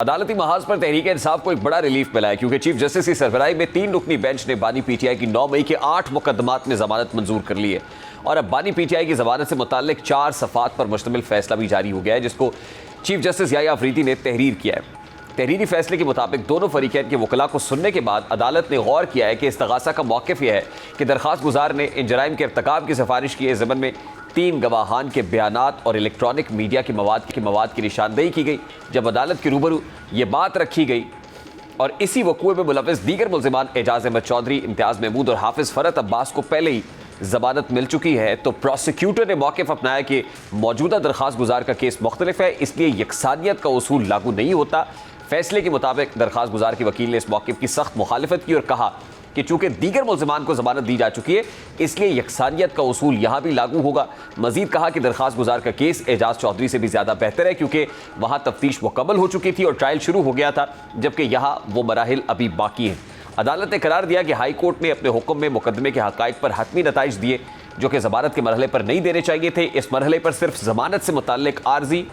अदालती महाज पर तहरीक इंसाफ को एक बड़ा रिलीफ मिला है क्योंकि चीफ जस्टिस की सरबराही में 3 रुकनी बेंच ने बानी पीटीआई की 9 मई के 8 मुकदमात में जमानत मंजूर कर ली है और अब बानी पीटीआई की जमानत से मुताल्लिक 4 सफ़ात पर मुश्तमिल फैसला भी जारी हो गया है, जिसको चीफ जस्टिस याह्या अफरीदी ने तहरीर किया है। तहरीरी फैसले के मुताबिक दोनों फरीकैन के वकला को सुनने के बाद अदालत ने गौर किया है कि इस्तगासा का मौक़िफ़ यह है कि दरख्वास्त गुजार ने इन जराइम के इर्तिकाब की सिफारिश की ज़मन में 3 गवाहान के बयानात और इलेक्ट्रॉनिक मीडिया के मवाद की निशानदेही की गई। जब अदालत के रूबरू ये बात रखी गई और इसी वक़ूए में मुलव्वस दीगर मुल्ज़िमान एजाज अहमद चौधरी, इम्तियाज़ महमूद और हाफिज़ फ़रत अब्बास को पहले ही ज़मानत मिल चुकी है, तो प्रोसिक्यूटर ने मौक़िफ़ अपनाया कि मौजूदा दरख्वास्त गुजार का केस मुख्तलिफ है, इसलिए यकसानियत का उसूल लागू नहीं होता। फैसले के मुताबिक दरख्वास्त गुजार के वकील ने इस मौक़िफ़ की सख्त मुखालिफत की और कहा कि चूंकि दीगर मुल्ज़िमान को ज़मानत दी जा चुकी है, इसलिए यकसानियत का उसूल यहाँ भी लागू होगा। मज़ीद कहा कि दरख्वास्त गुजार का केस एजाज चौधरी से भी ज़्यादा बेहतर है क्योंकि वहाँ तफ्तीश मुकम्मल हो चुकी थी और ट्रायल शुरू हो गया था, जबकि यहाँ वो मराहिल अभी बाकी हैं। अदालत ने करार दिया कि हाई कोर्ट ने अपने हुक्म में मुकदमे के हक़ाइक़ पर हतमी नताइज दिए जो कि ज़मानत के मरहले पर नहीं देने चाहिए थे। इस मरहले पर सिर्फ ज़मानत से मुताल्लिक आर्जी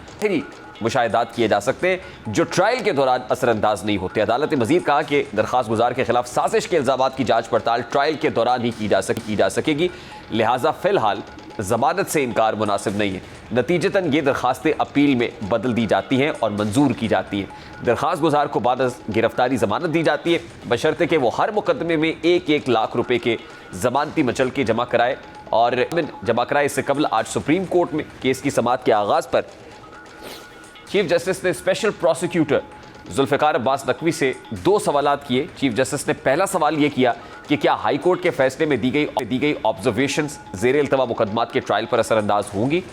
मुशाहिदात किए जा सकते हैं जो ट्रायल के दौरान असरअंदाज नहीं होते। अदालत ने मजीद कहा कि दरख्वास्त गुजार के खिलाफ साजिश के इल्ज़ामात की जाँच पड़ताल ट्रायल के दौरान ही की जा सकेगी, लिहाजा फ़िलहाल ज़मानत से इनकार मुनासिब नहीं है। नतीजतन ये दरख्वास्तें अपील में बदल दी जाती हैं और मंजूर की जाती हैं। दरख्वास्त गुजार को बाद गिरफ्तारी ज़मानत दी जाती है बशर्ते कि वो हर मुकदमे में 1-1 लाख रुपए के ज़मानती मचल के जमा कराए और जमा कराए। इससे कबल आज सुप्रीम कोर्ट में केस की समाअत के आगाज़ पर चीफ जस्टिस ने स्पेशल प्रोसिक्यूटर जुल्फ़िकार अब्बास नकवी से 2 सवालात किए। चीफ जस्टिस ने पहला सवाल ये किया कि क्या हाई कोर्ट के फैसले में दी गई ऑब्जर्वेशंस ज़ेर इल्तवा मुकदमात के ट्रायल पर असरअंदाज होंगी।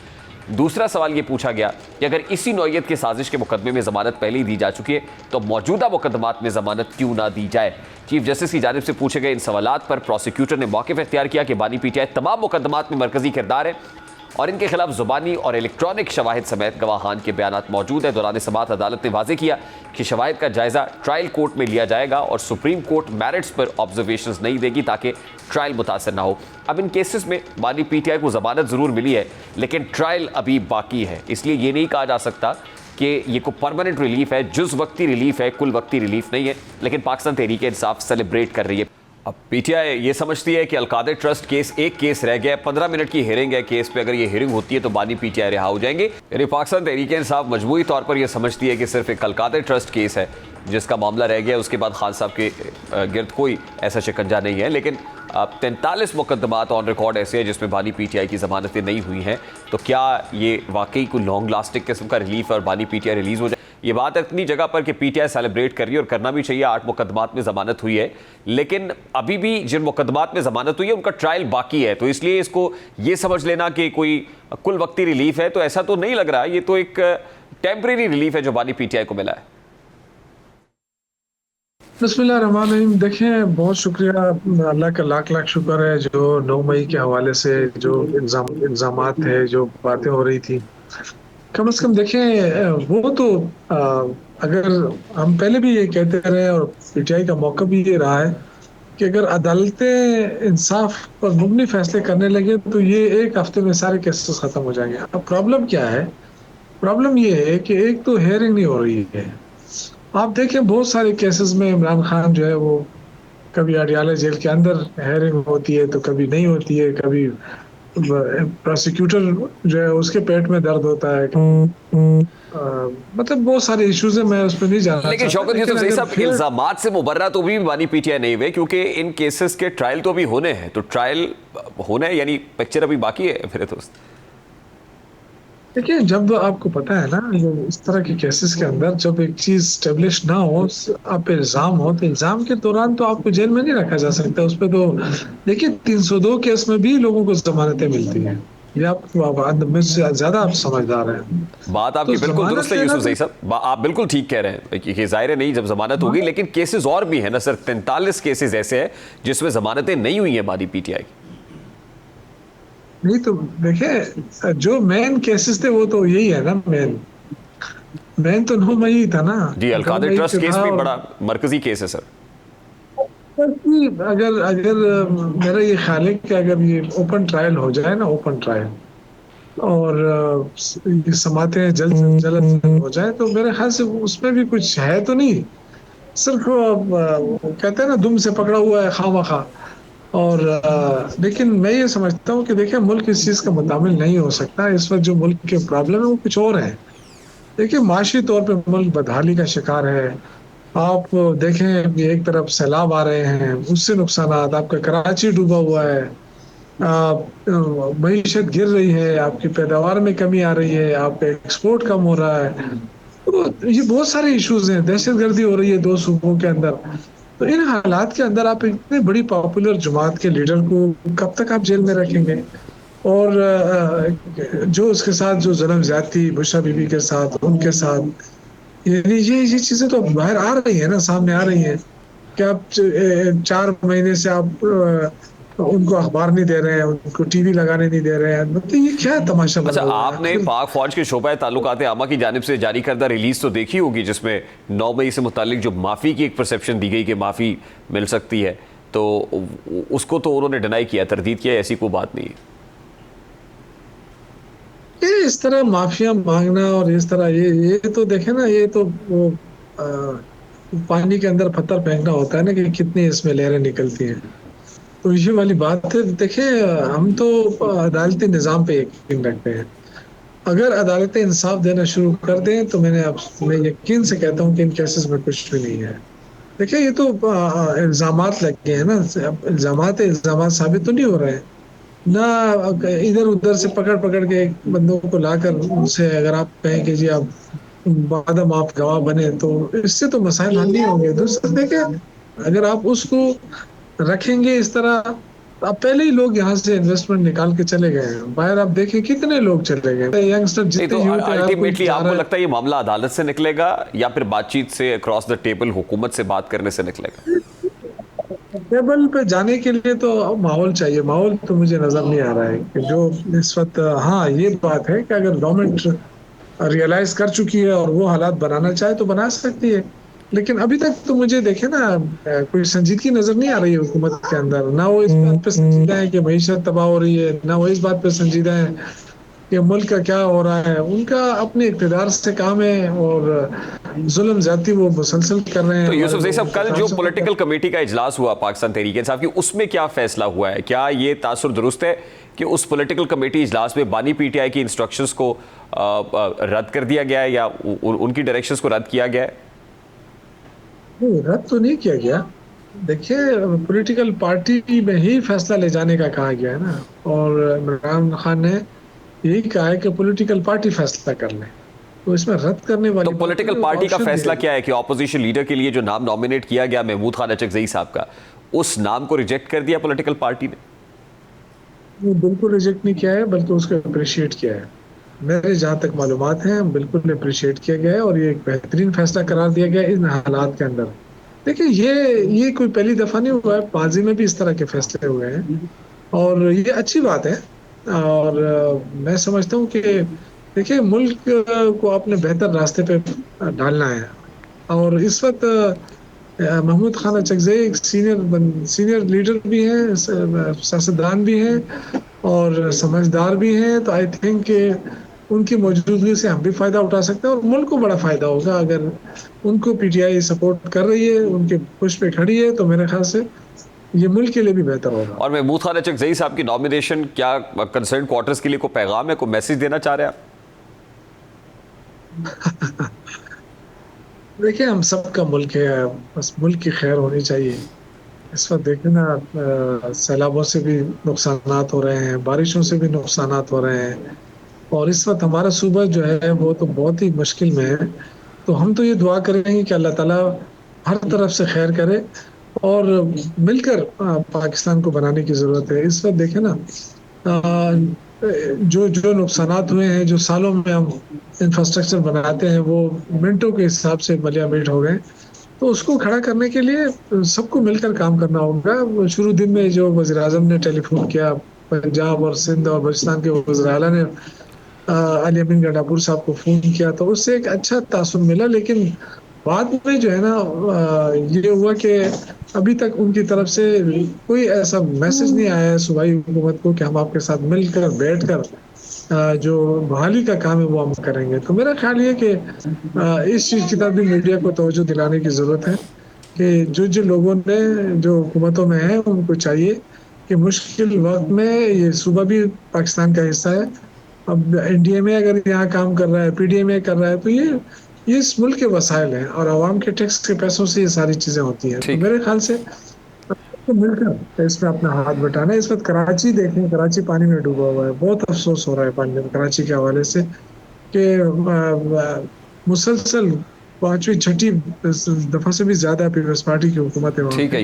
दूसरा सवाल ये पूछा गया कि अगर इसी नौइयत के साजिश के मुकदमे में ज़मानत पहले ही दी जा चुकी है तो मौजूदा मुकदमात में ज़मानत क्यों ना दी जाए। चीफ जस्टिस की जानिब से पूछे गए इन सवालात पर प्रोसिक्यूटर ने मौक़िफ़ इख्तियार किया कि बानी पीटीआई तमाम मुकदमात में मरकज़ी किरदार है और इनके खिलाफ ज़ुबानी और इलेक्ट्रॉनिक शवाहिद समेत गवाहान के बयानात मौजूद है। दौरान समाअत अदालत ने वाज़ेह किया कि शवाहिद का जायज़ा ट्रायल कोर्ट में लिया जाएगा और सुप्रीम कोर्ट मेरिट्स पर ऑब्जर्वेशंस नहीं देगी ताकि ट्रायल मुतासर ना हो। अब इन केसेस में बानी पीटीआई को ज़मानत ज़रूर मिली है लेकिन ट्रायल अभी बाकी है, इसलिए ये नहीं कहा जा सकता कि ये कोई परमानेंट रिलीफ है, जुज़ वक्ती रिलीफ है, कुल वक्ती रिलीफ नहीं है। लेकिन पाकिस्तान तहरीक इंसाफ सेलिब्रेट कर रही है। अब पीटीआई ये समझती है कि अलकादर ट्रस्ट केस एक केस रह गया, 15 मिनट की हेयरिंग है केस पे, अगर ये हेयरिंग होती है तो बानी पीटीआई रिहा हो जाएंगे। यानी पाकिस्तान तहरीक इंसाफ मजबूरी तौर पर यह समझती है कि सिर्फ एक अलकादर ट्रस्ट केस है जिसका मामला रह गया, उसके बाद खान साहब के गिर्द कोई ऐसा शिकंजा नहीं है। लेकिन 43 मुकदमात ऑन रिकॉर्ड ऐसे हैं जिसमें बानी पीटीआई की ज़मानतें नहीं हुई हैं, तो क्या ये वाकई कोई लॉन्ग लास्टिंग किस्म का रिलीफ है और बानी पीटीआई रिलीज़ हो जाए। ये बात अपनी जगह पर कि पीटीआई सेलिब्रेट कर रही है और करना भी चाहिए। 8 मुकदमात में ज़मानत हुई है लेकिन अभी भी जिन मुकदमात में ज़मानत हुई है उनका ट्रायल बाकी है, तो इसलिए इसको ये समझ लेना कि कोई कुल वक्ती रिलीफ है तो ऐसा तो नहीं लग रहा। ये तो एक टेम्परेरी रिलीफ है जो बानी पीटीआई को मिला है। बिस्मिल्लाहिर्रहमानिर्रहीम। देखें, बहुत शुक्रिया, अल्लाह का लाख लाख शुक्र है जो 9 मई के हवाले से जो इल्ज़ामात है, जो बातें हो रही थी, कम से कम देखें वो तो अगर हम पहले भी ये कहते रहे और पीटीआई का मौका भी ये रहा है कि अगर अदालतें इंसाफ पर मुबनी फैसले करने लगे तो ये 1 हफ्ते में सारे केसेस ख़त्म हो जाएंगे। अब प्रॉब्लम क्या है? प्रॉब्लम ये है कि एक तो हेयरिंग नहीं हो रही है। आप देखें बहुत सारे केसेस में इमरान खान जो है वो कभी अडियाला जेल के अंदर हेयरिंग होती है तो कभी नहीं होती है, कभी प्रोसिक्यूटर जो है उसके पेट में दर्द होता है, मतलब बहुत सारे इश्यूज है, मैं उस पर नहीं जाना। लेकिन शौकत यूसुफ साहब, इल्जामात से मुबर्रा तो भी बानी पीटीआई नहीं हुए क्योंकि इन केसेस के ट्रायल तो अभी होने हैं, तो ट्रायल होना है यानी पिक्चर अभी बाकी है मेरे दोस्त। देखिए, जब आपको पता है ना, जो इस तरह के केसेस के अंदर जब एक चीज स्टेब्लिश ना हो, आप इल्जाम हो, तो इल्जाम के दौरान तो आपको जेल में नहीं रखा जा सकता। उस पर तो देखिए 302 केस में भी लोगों को जमानतें मिलती हैं। ये आप मुझसे ज्यादा आप समझदार हैं। बात आपकी तो बिल्कुल दुरुस्त है यूसुफ सही साहब, आप बिल्कुल ठीक कह रहे हैं कि जाहिर है नहीं जब जमानत होगी, लेकिन केसेस और भी है ना सर, 43 केसेस ऐसे हैं जिसमें जमानतें नहीं हुई हैं बानी पीटीआई की। नहीं तो देखिए, जो मेन केसेस थे वो तो यही है ना, मेन तो 9 मई था ना जी। अलकादर ट्रस्ट केस भी बड़ा मरकजी केस है सर। अगर मेरा ये ख्याल है कि अगर ये ओपन ट्रायल हो जाए ना, ओपन ट्रायल, और ये समाते जल्द से जल्द हो जाए, तो मेरे ख्याल से उसमें भी कुछ है तो नहीं, सिर्फ वो कहते हैं ना, दुम से पकड़ा हुआ है खामखा। और लेकिन मैं ये समझता हूँ कि देखिए, मुल्क इस चीज का मुतामिल नहीं हो सकता। इस वक्त जो मुल्क के प्रॉब्लम है वो कुछ और है। देखिए, माशी तौर पे मुल्क बदहाली का शिकार है। आप देखें कि एक तरफ सैलाब आ रहे हैं, उससे नुकसानात, आपका कराची डूबा हुआ है, मईशत गिर रही है, आपकी पैदावार में कमी आ रही है, आपका एक्सपोर्ट कम हो रहा है। तो ये बहुत सारे इश्यूज हैं, दहशतगर्दी हो रही है दो सूबों के अंदर। तो इन हालात के अंदर आप इतने बड़ी पॉपुलर जमात के लीडर को कब तक आप जेल में रखेंगे? और जो उसके साथ जो जुल्म ज्यादती बुशरा बीबी के साथ, उनके साथ, ये चीजें तो बाहर आ रही है ना, सामने आ रही है कि आप 4 महीने से आप उनको अखबार नहीं दे रहे हैं, उनको टीवी लगाने नहीं दे रहे हैं। मतलब ये क्या तमाशा अच्छा, बना हुआ है आपने आखिर? पाक फौज के शोबा ताल्लुकात आमा की जानिब से जारी करदा रिलीज तो देखी होगी, जिसमें 9 मई से मुतालिक जो माफ़ी की एक परसेप्शन दी गई कि माफ़ी मिल सकती है, तो उसको तो उन्होंने डिनाई किया, तरदीद किया, ऐसी कोई बात नहीं है। ये इस तरह माफिया मांगना और इस तरह ये तो देखे ना, ये तो वो पानी के अंदर पत्थर फेंकना होता है ना, कि कितनी इसमें लहरें निकलती हैं। तो ये वाली बात है। देखिए, हम तो अदालती निज़ाम पे यकीन रखते हैं। अगर अदालतें इंसाफ देना शुरू कर दें, तो मैं यकीन से कहता हूँ कि इन केसेस में कुछ भी नहीं है। देखिए, ये तो इल्जामात लगे हैं ना। अब इल्जामात साबित तो नहीं हो रहे हैं ना। इधर उधर से पकड़ पकड़ के एक बंदों को लाकर उनसे अगर आप कहें कि जी आप बादम आप गवाह बने, तो इससे तो मसाइल हल नहीं होंगे। दूसरा देखिए, अगर आप उसको रखेंगे इस तरह, अब पहले ही लोग यहाँ से इन्वेस्टमेंट निकाल के चले गए हैं बाहर। आप देखें कितने लोग चले गए, यंगस्टर नहीं तो जितने यूथ है, हर कोई अल्टीमेटली जा आपको रहा है। लगता है ये मामला अदालत से निकलेगा या फिर बातचीत से अक्रॉस द टेबल हुकूमत से बात करने से निकलेगा? टेबल पे जाने के लिए तो माहौल चाहिए। माहौल तो मुझे नजर नहीं आ रहा है कि जो इस वक्त। हाँ, ये बात है कि अगर गवर्नमेंट रियलाइज कर चुकी है और वो हालात बनाना चाहे तो बना सकती है। लेकिन अभी तक तो मुझे देखे ना, कोई संजीदगी नजर नहीं आ रही है हुकूमत के अंदर। ना वो इस बात पे संजीदा है कि मईशत तबाह हो रही है, ना वो इस बात पे संजीदा है कि मुल्क का क्या हो रहा है। उनका अपने इक़्तिदार से काम है, और जुल्म ज्यादती वो मुसलसल कर रहे हैं तो हमारे यूसुफ जई लोगों साहब, के कल साथ जो साथ। पॉलिटिकल कमेटी का इजलास हुआ पाकिस्तान तहरीक इंसाफ की, उसमें क्या फैसला हुआ है? क्या ये तासुर दुरुस्त है कि उस पॉलिटिकल कमेटी इजलास में बानी पीटीआई की इंस्ट्रक्शंस को रद्द कर दिया गया है या उनकी डायरेक्शंस को रद्द किया गया है? नहीं, रद्द तो नहीं किया गया। देखिए, पॉलिटिकल पार्टी में ही फैसला ले जाने का कहा गया है ना। और इमरान खान ने यही कहा है कि पॉलिटिकल पार्टी फैसला कर ले। तो इसमें रद्द करने तो वाली बात पॉलिटिकल नहीं, पार्टी का ऑप्शन दिया फैसला गया। क्या है कि ऑपोजिशन लीडर के लिए जो नाम नॉमिनेट किया गया महमूद खान अचकजई साहब का, उस नाम को रिजेक्ट कर दिया पॉलिटिकल पार्टी ने? वो बिल्कुल रिजेक्ट नहीं किया है, बल्कि उसको अप्रिशिएट किया है। मेरे जहाँ तक मालूमात हैं, बिल्कुल अप्रिशिएट किया गया है, और ये एक बेहतरीन फैसला करार दिया गया है इन हालात के अंदर। देखिए, ये कोई पहली दफा नहीं हुआ है, माजी में भी इस तरह के फैसले हुए हैं, और ये अच्छी बात है। और मैं समझता हूँ कि देखिए, मुल्क को अपने बेहतर रास्ते पे डालना है। और इस वक्त महमूद खान अचकज़ई एक सीनियर लीडर भी हैं, सियासतदान भी हैं, और समझदार भी हैं। तो आई थिंक उनकी मौजूदगी से हम भी फायदा उठा सकते हैं, और मुल्क को बड़ा फायदा होगा अगर उनको पीटीआई सपोर्ट कर रही है, उनके पुश पे खड़ी है। तो मेरे ख्याल से ये मुल्क के लिए भी बेहतर होगा। और महमूद खान अचकजई साहब की नॉमिनेशन क्या कंसर्न क्वार्टर्स के लिए कोई पैगाम है, कोई मैसेज देना चाह रहे हैं आप? देखिए, हम सबका मुल्क है, बस मुल्क की खैर होनी चाहिए। इस वक्त देखें ना, सैलाबों से भी नुकसानात हो रहे हैं, बारिशों से भी नुकसानात हो रहे हैं, और इस वक्त हमारा सूबा जो है वो तो बहुत ही मुश्किल में है। तो हम तो ये दुआ करेंगे कि अल्लाह ताला हर तरफ से खैर करे, और मिलकर पाकिस्तान को बनाने की जरूरत है। इस वक्त देखें ना, जो जो नुकसानात हुए हैं, जो सालों में हम इंफ्रास्ट्रक्चर बनाते हैं, वो मिनटों के हिसाब से मलिया मिनट हो गए। तो उसको खड़ा करने के लिए सबको मिलकर काम करना होगा। शुरू दिन में जो वज़ीर आज़म ने टेलीफोन किया, पंजाब और सिंध और बलूचिस्तान के वज़ीर आला ने अली अमीन गंडापुर साहब को फोन किया, तो उससे एक अच्छा तासुर मिला। लेकिन बाद में जो है ना, ये हुआ कि अभी तक उनकी तरफ से कोई ऐसा मैसेज नहीं आया है सूबाई हुकूमत को कि हम आपके साथ मिलकर बैठकर जो बहाली का काम है वो हम करेंगे। तो मेरा ख्याल ये कि इस चीज़ की तरफ भी मीडिया को तवज्जो दिलाने की ज़रूरत है कि जो लोगों ने जो हुकूमतों में हैं उनको चाहिए कि मुश्किल वक़्त में ये सूबा भी पाकिस्तान का हिस्सा है। अब एनडीए में अगर यहाँ काम कर रहा है, पीडीए में कर रहा है, तो ये इस मुल्क के वसाइल हैं और आवाम के टैक्स के पैसों से ये सारी चीज़ें होती हैं। तो ठीक है। मेरे ख्याल से तो मिलकर इसमें अपना हाथ बटाना है। इस वक्त कराची देखें, कराची पानी में डूबा हुआ है। बहुत अफसोस हो रहा है पानी में कराची के हवाले से कि मुसलसल पांचवी छठी दफा से भी ज्यादा पीपल्स पार्टी की हुकूमत है वहां ठीक पे। है।